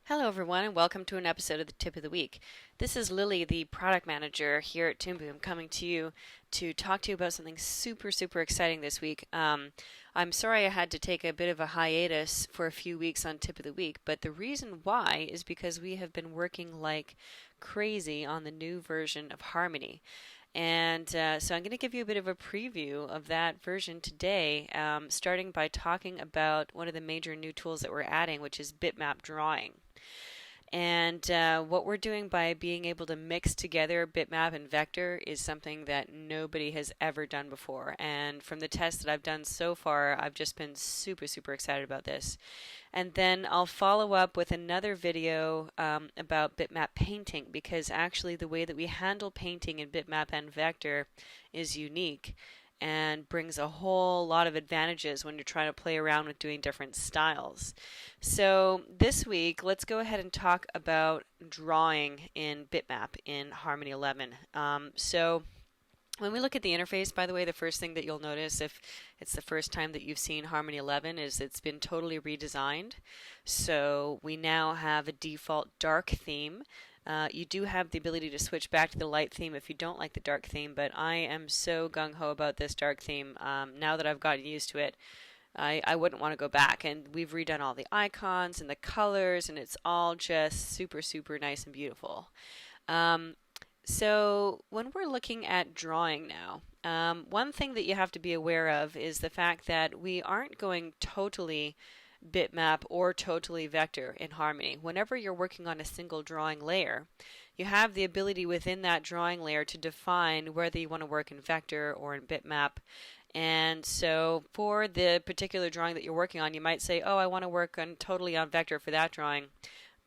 Hello, everyone, and welcome to an episode of the Tip of the Week. This is Lily, the product manager here at Toon, coming to you to talk to you about something super exciting this week. I'm sorry I had to take a bit of a hiatus for a few weeks on Tip of the Week, but the reason why is because we have been working like crazy on the new version of Harmony. And so I'm going to give you a bit of a preview of that version today, starting by talking about one of the major new tools that we're adding, which is bitmap drawing. And what we're doing by being able to mix together bitmap and vector is something that nobody has ever done before. And from the tests that I've done so far, I've just been super excited about this. And then I'll follow up with another video about bitmap painting, because actually the way that we handle painting in bitmap and vector is unique and brings a whole lot of advantages when you're trying to play around with doing different styles. So this week, let's go ahead and talk about drawing in bitmap in Harmony 11. So when we look at the interface, by the way, the first thing that you'll notice if it's the first time that you've seen Harmony 11 is it's been totally redesigned. So we now have a default dark theme. You do have the ability to switch back to the light theme if you don't like the dark theme, but I am so gung-ho about this dark theme. Now that I've gotten used to it, I wouldn't want to go back. And we've redone all the icons and the colors, and it's all just super nice and beautiful. So when we're looking at drawing now, one thing that you have to be aware of is the fact that we aren't going totally bitmap or totally vector in Harmony. Whenever you're working on a single drawing layer, you have the ability within that drawing layer to define whether you want to work in vector or in bitmap. And so for the particular drawing that you're working on, you might say, oh, I want to work totally on vector for that drawing,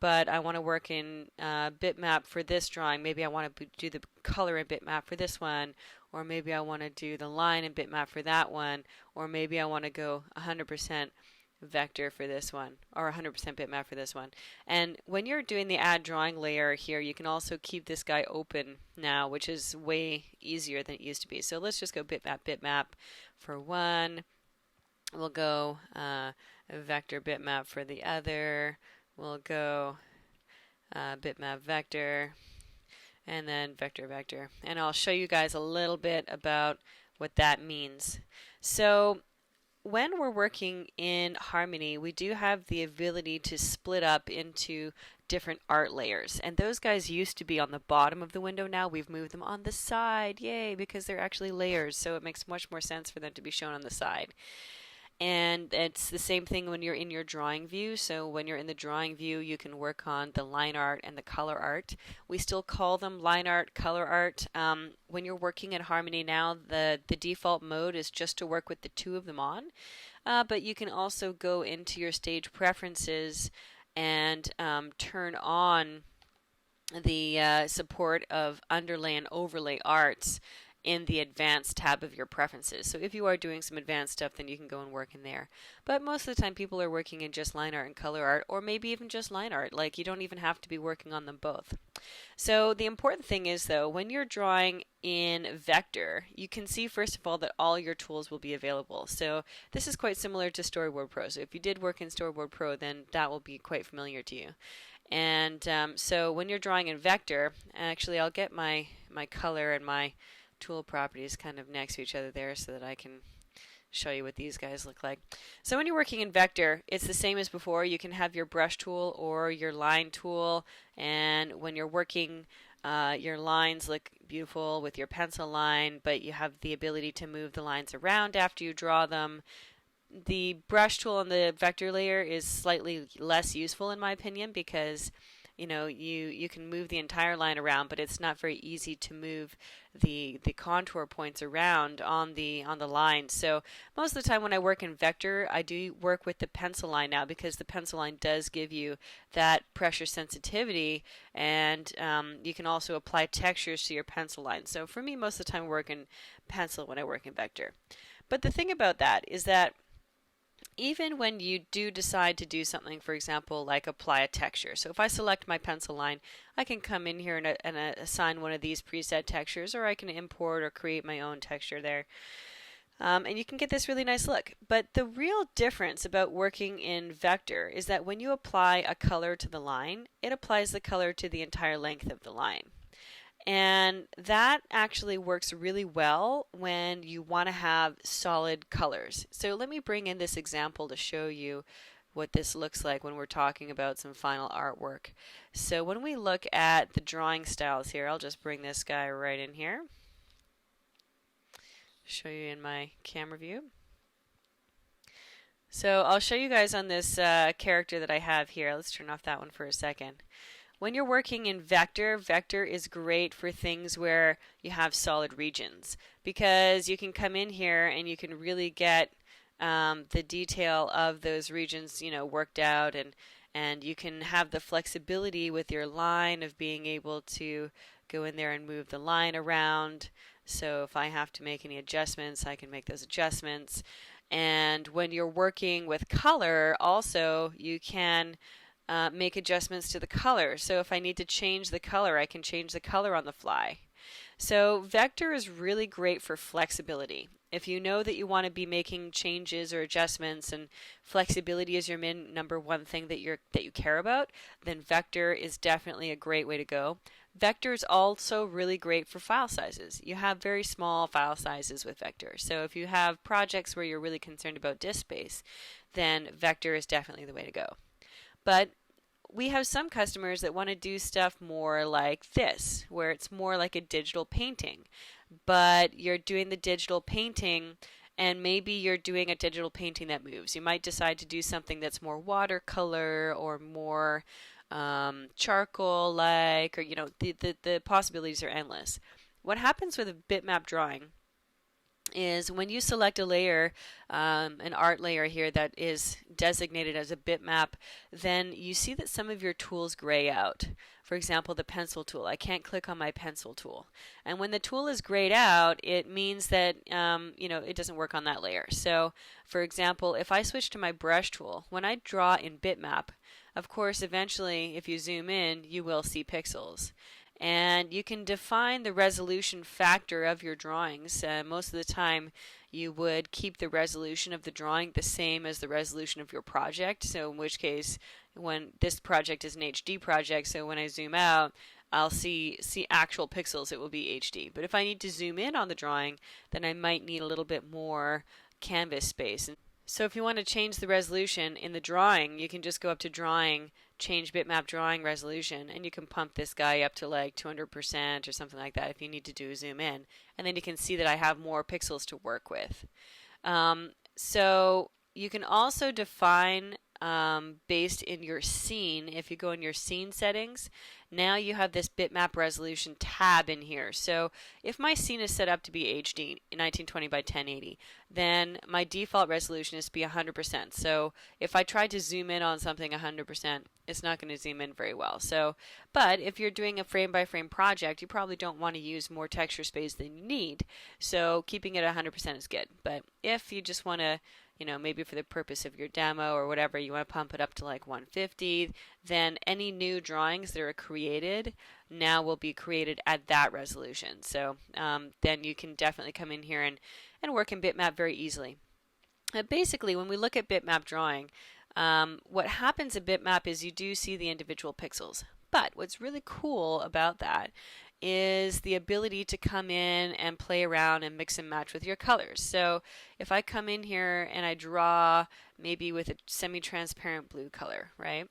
but I want to work in bitmap for this drawing. Maybe I want to do the color in bitmap for this one, or maybe I want to do the line in bitmap for that one, or maybe I want to go 100% vector for this one, or 100% bitmap for this one. And when you're doing the add drawing layer here, you can also keep this guy open now, which is way easier than it used to be. So let's just go bitmap for one. We'll go vector bitmap for the other. We'll go bitmap vector, and then vector. And I'll show you guys a little bit about what that means. So when we're working in Harmony, we do have the ability to split up into different art layers. And those guys used to be on the bottom of the window. Now we've moved them on the side. Yay, because they're actually layers. So it makes much more sense for them to be shown on the side. And it's the same thing when you're in your drawing view. So when you're in the drawing view, you can work on the line art and the color art. We still call them line art, color art. When you're working in Harmony now, the default mode is just to work with the two of them on. But you can also go into your stage preferences and turn on the support of underlay and overlay arts in the advanced tab of your preferences. So if you are doing some advanced stuff, then you can go and work in there. But most of the time people are working in just line art and color art, or maybe even just line art. Like, you don't even have to be working on them both. So the important thing is, though, when you're drawing in vector, you can see first of all that all your tools will be available. So this is quite similar to Storyboard Pro. So if you did work in Storyboard Pro, then that will be quite familiar to you. And so when you're drawing in vector, actually I'll get my color and my tool properties kind of next to each other there so that I can show you what these guys look like. So when you're working in vector, it's the same as before. You can have your brush tool or your line tool, and when you're working, your lines look beautiful with your pencil line, but you have the ability to move the lines around after you draw them. The brush tool on the vector layer is slightly less useful in my opinion, because you can move the entire line around, but it's not very easy to move the contour points around on the line. So most of the time when I work in vector, I do work with the pencil line now, because the pencil line does give you that pressure sensitivity, and you can also apply textures to your pencil line. So for me, most of the time I work in pencil when I work in vector. But the thing about that is that even when you do decide to do something, for example, like apply a texture. So if I select my pencil line, I can come in here and assign one of these preset textures, or I can import or create my own texture there. And you can get this really nice look. But the real difference about working in vector is that when you apply a color to the line, it applies the color to the entire length of the line. And that actually works really well when you want to have solid colors. So let me bring in this example to show you what this looks like when we're talking about some final artwork. So when we look at the drawing styles here, I'll just bring this guy right in here. Show you in my camera view. So I'll show you guys on this character that I have here. Let's turn off that one for a second. When you're working in vector, vector is great for things where you have solid regions, because you can come in here and you can really get the detail of those regions, worked out, and you can have the flexibility with your line of being able to go in there and move the line around. So if I have to make any adjustments, I can make those adjustments. And when you're working with color, also you can make adjustments to the color. So if I need to change the color, I can change the color on the fly. So vector is really great for flexibility. If you know that you want to be making changes or adjustments, and flexibility is your number one thing that you care about, then vector is definitely a great way to go. Vector is also really great for file sizes. You have very small file sizes with vector. So if you have projects where you're really concerned about disk space, then vector is definitely the way to go. But we have some customers that want to do stuff more like this, where it's more like a digital painting. But you're doing the digital painting, and maybe you're doing a digital painting that moves. You might decide to do something that's more watercolor or more charcoal-like, or the possibilities are endless. What happens with a bitmap drawing is when you select a layer, an art layer here that is designated as a bitmap, then you see that some of your tools gray out. For example, the pencil tool. I can't click on my pencil tool. And when the tool is grayed out, it means that it doesn't work on that layer. So, for example, if I switch to my brush tool, when I draw in bitmap, of course, eventually, if you zoom in, you will see pixels. And you can define the resolution factor of your drawings. Most of the time, you would keep the resolution of the drawing the same as the resolution of your project. So in which case, when this project is an HD project, so when I zoom out, I'll see actual pixels. It will be HD. But if I need to zoom in on the drawing, then I might need a little bit more canvas space. So if you want to change the resolution in the drawing, you can just go up to drawing, change bitmap drawing resolution, and you can pump this guy up to like 200% or something like that if you need to do a zoom in. And then you can see that I have more pixels to work with. So you can also define based in your scene. If you go in your scene settings, now you have this bitmap resolution tab in here. So if my scene is set up to be HD 1920 by 1080, then my default resolution is to be 100%. So if I try to zoom in on something 100%, it's not going to zoom in very well. So, but if you're doing a frame by frame project, you probably don't want to use more texture space than you need. So keeping it 100% is good. But if you just want to, maybe for the purpose of your demo or whatever, you want to pump it up to like 150, then any new drawings that are created now will be created at that resolution. So then you can definitely come in here and work in bitmap very easily. Basically, when we look at bitmap drawing, what happens in bitmap is you do see the individual pixels. But what's really cool about that is the ability to come in and play around and mix and match with your colors. So if I come in here and I draw maybe with a semi-transparent blue color, right?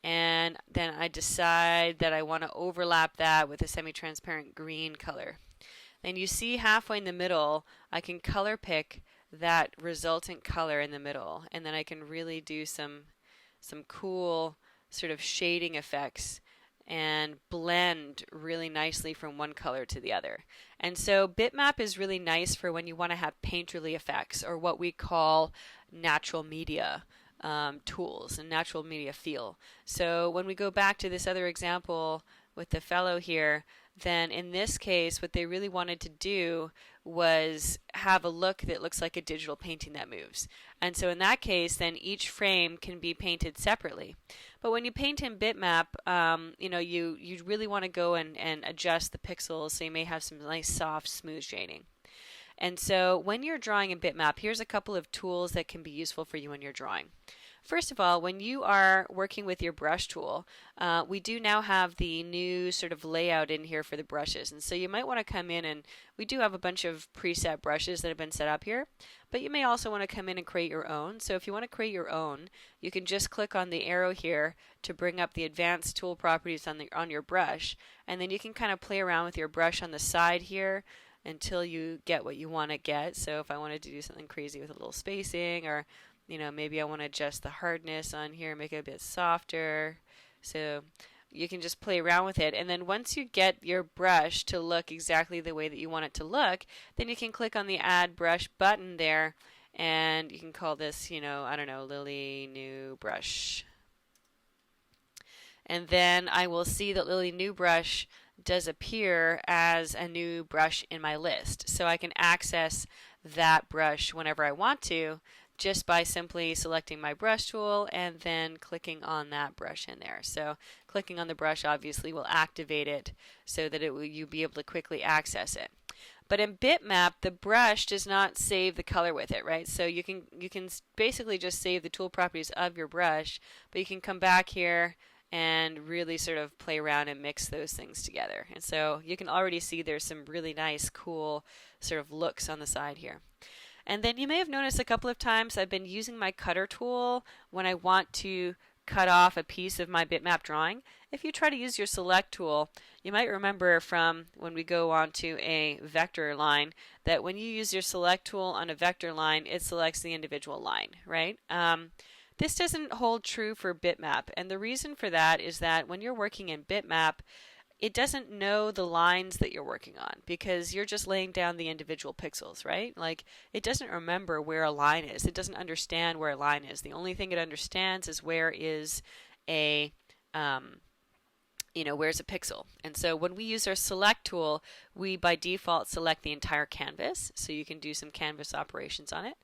And then I decide that I want to overlap that with a semi-transparent green color. Then you see halfway in the middle, I can color pick that resultant color in the middle, and then I can really do some cool sort of shading effects and blend really nicely from one color to the other. And so bitmap is really nice for when you want to have painterly effects, or what we call natural media tools and natural media feel. So when we go back to this other example with the fellow here, then in this case what they really wanted to do was have a look that looks like a digital painting that moves. And so in that case, then each frame can be painted separately. But when you paint in bitmap, you really want to go and adjust the pixels, so you may have some nice soft smooth shading. And so when you're drawing in Bitmap, here's a couple of tools that can be useful for you when you're drawing. First of all, when you are working with your brush tool, we do now have the new sort of layout in here for the brushes. And so you might want to come in, and we do have a bunch of preset brushes that have been set up here, but you may also want to come in and create your own. So if you want to create your own, you can just click on the arrow here to bring up the advanced tool properties on your brush, and then you can kind of play around with your brush on the side here until you get what you want to get. So if I wanted to do something crazy with a little spacing, or maybe I want to adjust the hardness on here, make it a bit softer. So you can just play around with it. And then once you get your brush to look exactly the way that you want it to look, then you can click on the Add Brush button there, and you can call this, I don't know, Lily New Brush. And then I will see that Lily New Brush does appear as a new brush in my list. So I can access that brush whenever I want to, just by simply selecting my brush tool and then clicking on that brush in there. So clicking on the brush obviously will activate it so that you'll be able to quickly access it. But in Bitmap, the brush does not save the color with it, right? So you can basically just save the tool properties of your brush, but you can come back here and really sort of play around and mix those things together. And so you can already see there's some really nice, cool sort of looks on the side here. And then you may have noticed a couple of times I've been using my cutter tool when I want to cut off a piece of my bitmap drawing. If you try to use your select tool, you might remember from when we go on to a vector line that when you use your select tool on a vector line, it selects the individual line, right? This doesn't hold true for bitmap, and the reason for that is that when you're working in bitmap, it doesn't know the lines that you're working on because you're just laying down the individual pixels, right? Like, it doesn't remember where a line is. It doesn't understand where a line is. The only thing it understands is where is a where's a pixel. And so when we use our select tool, we by default select the entire canvas, so you can do some canvas operations on it.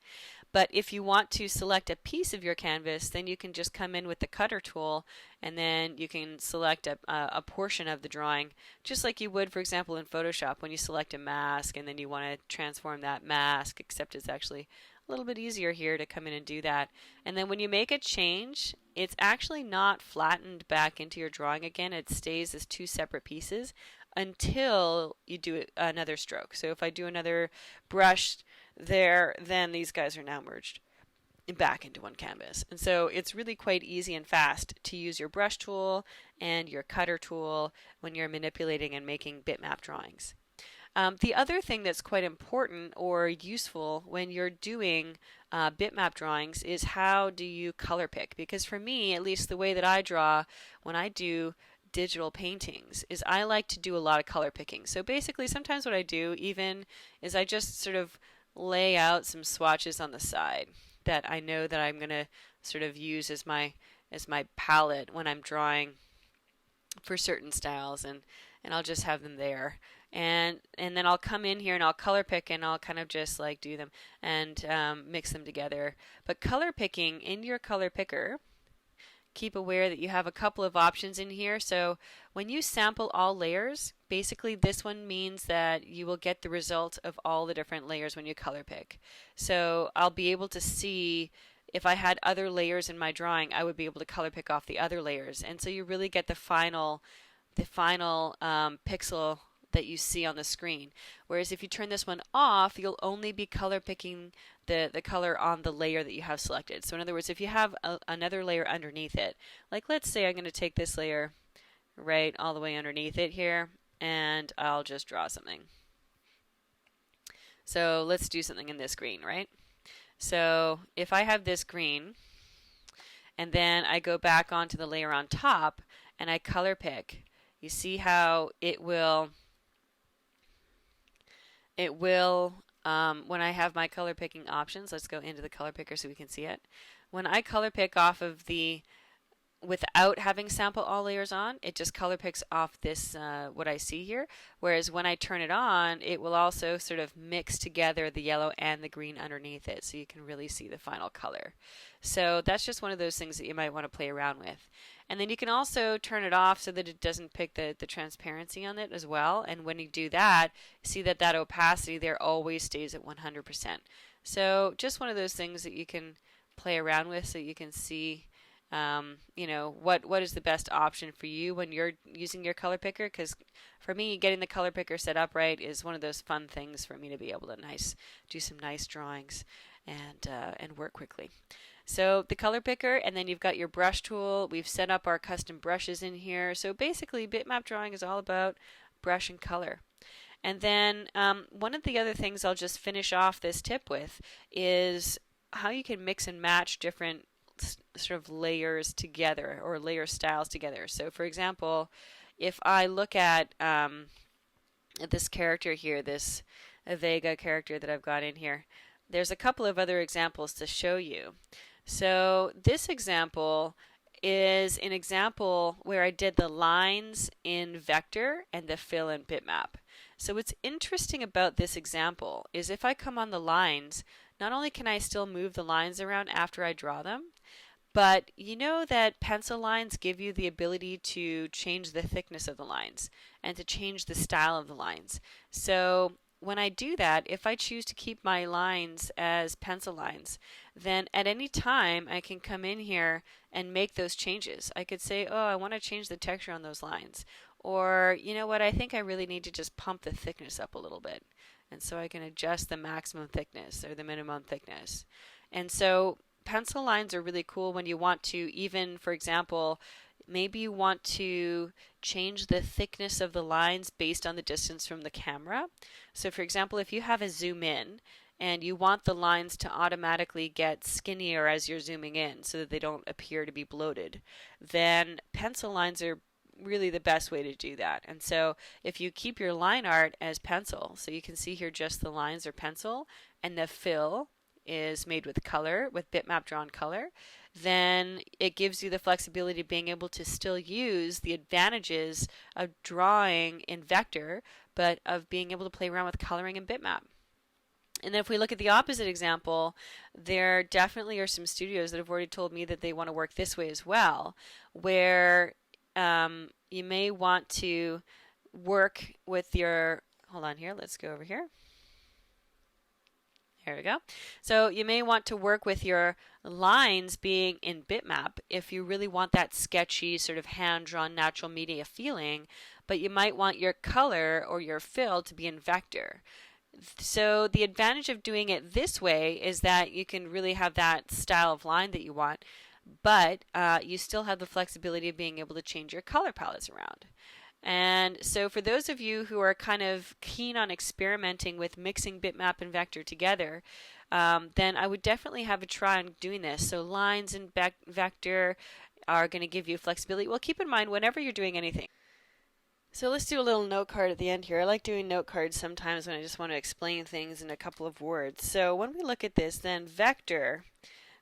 But if you want to select a piece of your canvas, then you can just come in with the cutter tool, and then you can select a portion of the drawing, just like you would, for example, in Photoshop when you select a mask and then you want to transform that mask, except it's actually a little bit easier here to come in and do that. And then when you make a change, it's actually not flattened back into your drawing again. It stays as two separate pieces until you do another stroke. So if I do another brush there, then these guys are now merged back into one canvas. And so it's really quite easy and fast to use your brush tool and your cutter tool when you're manipulating and making bitmap drawings. The other thing that's quite important or useful when you're doing bitmap drawings is how do you color pick? Because for me, at least the way that I draw when I do digital paintings is I like to do a lot of color picking. So basically sometimes what I do even is I just sort of lay out some swatches on the side that I know that I'm going to sort of use as my palette when I'm drawing for certain styles, and I'll just have them there. And then I'll come in here and I'll color pick, and I'll kind of just like do them and mix them together. But color picking in your color picker, keep aware that you have a couple of options in here. So when you sample all layers, basically this one means that you will get the result of all the different layers when you color pick. So I'll be able to see if I had other layers in my drawing, I would be able to color pick off the other layers. And so you really get the final pixel that you see on the screen. Whereas if you turn this one off, you'll only be color picking the color on the layer that you have selected. So in other words, if you have another layer underneath it, like let's say I'm going to take this layer right all the way underneath it here, and I'll just draw something. So let's do something in this green, right? So if I have this green, and then I go back onto the layer on top, and I color pick, you see how it will when I have my color picking options, let's go into the color picker so we can see it. When I color pick off of the without having sample all layers on, it just color picks off this what I see here. Whereas when I turn it on, it will also sort of mix together the yellow and the green underneath it, so you can really see the final color. So that's just one of those things that you might want to play around with. And then you can also turn it off so that it doesn't pick the transparency on it as well. And when you do that, see that that opacity there always stays at 100%. So just one of those things that you can play around with so you can see you know, what is the best option for you when you're using your color picker. Because for me, getting the color picker set up right is one of those fun things for me to be able to do some nice drawings and work quickly. So the color picker, and then you've got your brush tool. We've set up our custom brushes in here. So basically, bitmap drawing is all about brush and color. And then one of the other things I'll just finish off this tip with is how you can mix and match different sort of layers together or layer styles together. So for example, if I look at this character here, this Vega character that I've got in here, there's a couple of other examples to show you. So this example is an example where I did the lines in Vector and the fill in Bitmap. So what's interesting about this example is if I come on the lines, not only can I still move the lines around after I draw them, but you know that pencil lines give you the ability to change the thickness of the lines and to change the style of the lines. So when I do that, if I choose to keep my lines as pencil lines, then at any time I can come in here and make those changes. I could say, oh, I want to change the texture on those lines. Or, you know what, I think I really need to just pump the thickness up a little bit. And so I can adjust the maximum thickness or the minimum thickness. And so pencil lines are really cool when you want to even, for example, maybe you want to change the thickness of the lines based on the distance from the camera. So for example, if you have a zoom in and you want the lines to automatically get skinnier as you're zooming in so that they don't appear to be bloated, then pencil lines are really the best way to do that. And so if you keep your line art as pencil, so you can see here just the lines are pencil and the fill is made with color, with bitmap drawn color, then it gives you the flexibility of being able to still use the advantages of drawing in Vector, but of being able to play around with coloring in bitmap. And then if we look at the opposite example, there definitely are some studios that have already told me that they want to work this way as well, where you may want to work with your, hold on here, let's go over here. There we go. So you may want to work with your lines being in bitmap if you really want that sketchy sort of hand-drawn natural media feeling, but you might want your color or your fill to be in Vector. So the advantage of doing it this way is that you can really have that style of line that you want, but you still have the flexibility of being able to change your color palettes around. And so for those of you who are kind of keen on experimenting with mixing bitmap and vector together, then I would definitely have a try on doing this. So lines and vector are going to give you flexibility. Well, keep in mind whenever you're doing anything. So let's do a little note card at the end here. I like doing note cards sometimes when I just want to explain things in a couple of words. So when we look at this, then vector,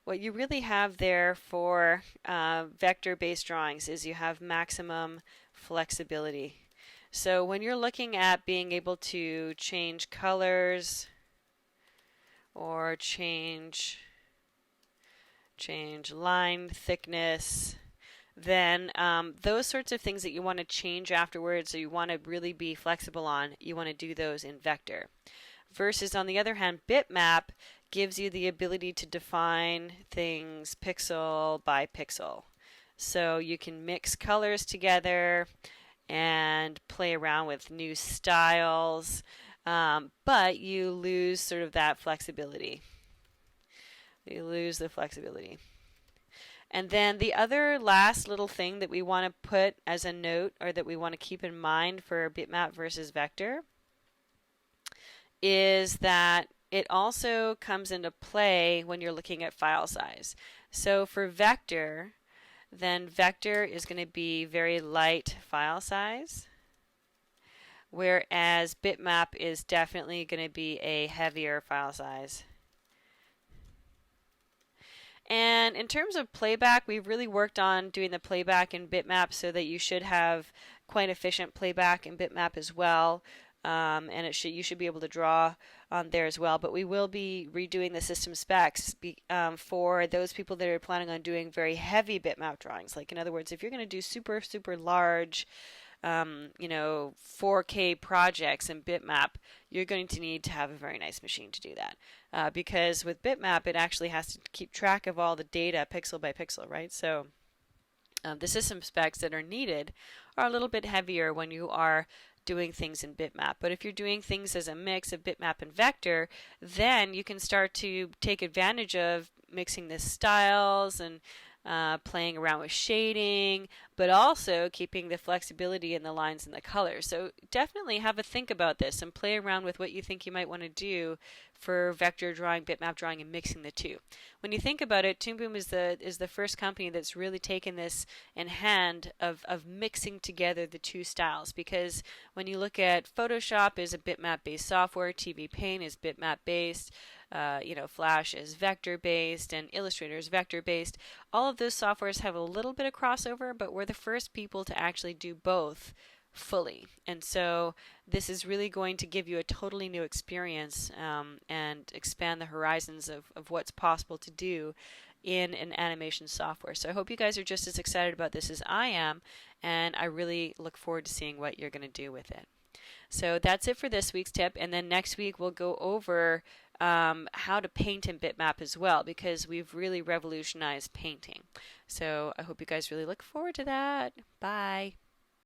what you really have there for vector-based drawings is you have maximum flexibility. So when you're looking at being able to change colors or change line thickness, then those sorts of things that you want to change afterwards or you want to really be flexible on, you want to do those in vector. Versus on the other hand, bitmap gives you the ability to define things pixel by pixel. So you can mix colors together and play around with new styles, but you lose sort of that flexibility. You lose the flexibility. And then the other last little thing that we want to put as a note or that we want to keep in mind for bitmap versus vector is that it also comes into play when you're looking at file size. So for vector, then vector is going to be very light file size, whereas bitmap is definitely going to be a heavier file size. And in terms of playback, we've really worked on doing the playback in Bitmap so that you should have quite efficient playback in Bitmap as well. And you should be able to draw on there as well. But we will be redoing the system specs for those people that are planning on doing very heavy bitmap drawings. Like in other words, if you're going to do super super large 4K projects in bitmap, you're going to need to have a very nice machine to do that. Because with bitmap, it actually has to keep track of all the data pixel by pixel, right? So the system specs that are needed are a little bit heavier when you are doing things in bitmap. But if you're doing things as a mix of bitmap and vector, then you can start to take advantage of mixing the styles and playing around with shading, but also keeping the flexibility in the lines and the colors. So definitely have a think about this and play around with what you think you might want to do for vector drawing, bitmap drawing, and mixing the two. When you think about it, Toon Boom is the first company that's really taken this in hand of mixing together the two styles. Because when you look at Photoshop is a bitmap-based software, TV Paint is bitmap-based, Flash is vector-based, and Illustrator is vector-based. All of those softwares have a little bit of crossover, but we're the first people to actually do both fully. And so this is really going to give you a totally new experience and expand the horizons of what's possible to do in an animation software. So I hope you guys are just as excited about this as I am, and I really look forward to seeing what you're going to do with it. So that's it for this week's tip, and then next week we'll go over how to paint in bitmap as well, because we've really revolutionized painting. So I hope you guys really look forward to that. Bye.